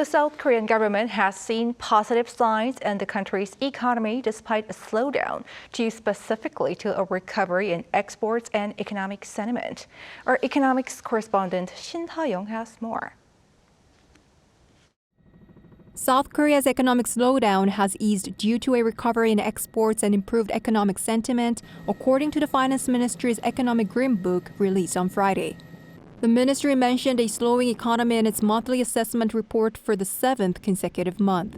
The South Korean government has seen positive signs in the country's economy despite a slowdown, due specifically to a recovery in exports and economic sentiment. Our economics correspondent Shin Ha-young has more. South Korea's economic slowdown has eased due to a recovery in exports and improved economic sentiment, according to the Finance Ministry's economic greenbook released on Friday. The ministry mentioned a slowing economy in its monthly assessment report for the 7th consecutive month.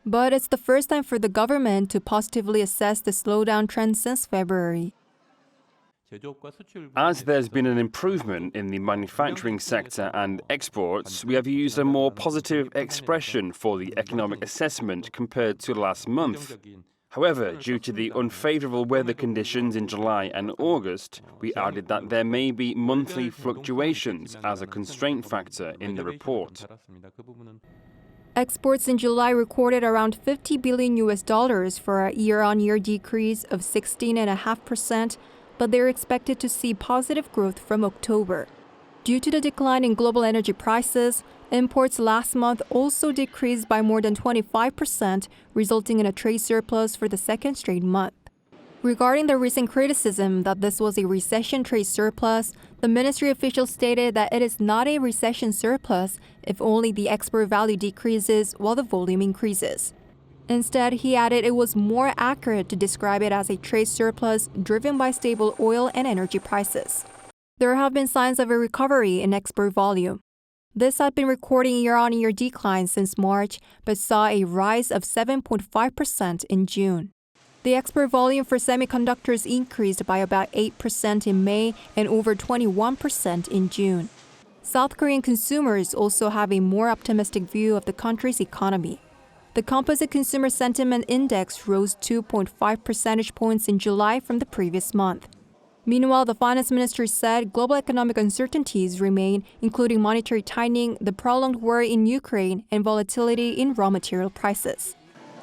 But it's the first time for the government to positively assess the slowdown trend since February. As there's been an improvement in the manufacturing sector and exports, we have used a more positive expression for the economic assessment compared to last month. However, due to the unfavorable weather conditions in July and August, we added that there may be monthly fluctuations as a constraint factor in the report. Exports in July recorded around $50 billion for a year-on-year decrease of 16.5%, but they're expected to see positive growth from October. Due to the decline in global energy prices, imports last month also decreased by more than 25%, resulting in a trade surplus for the second straight month. Regarding the recent criticism that this was a recession trade surplus, the ministry official stated that it is not a recession surplus if only the export value decreases while the volume increases. Instead, he added it was more accurate to describe it as a trade surplus driven by stable oil and energy prices. There have been signs of a recovery in export volume. This had been recording year-on-year declines since March, but saw a rise of 7.5% in June. The export volume for semiconductors increased by about 8% in May and over 21% in June. South Korean consumers also have a more optimistic view of the country's economy. The Composite Consumer Sentiment Index rose 2.5 percentage points in July from the previous month. Meanwhile, the Finance Ministry said global economic uncertainties remain, including monetary tightening, the prolonged war in Ukraine, and volatility in raw material prices.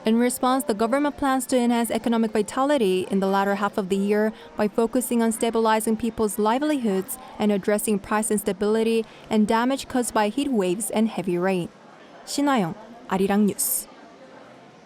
In response, the government plans to enhance economic vitality in the latter half of the year by focusing on stabilizing people's livelihoods and addressing price instability and damage caused by heat waves and heavy rain. Shin Ha-young, Arirang News.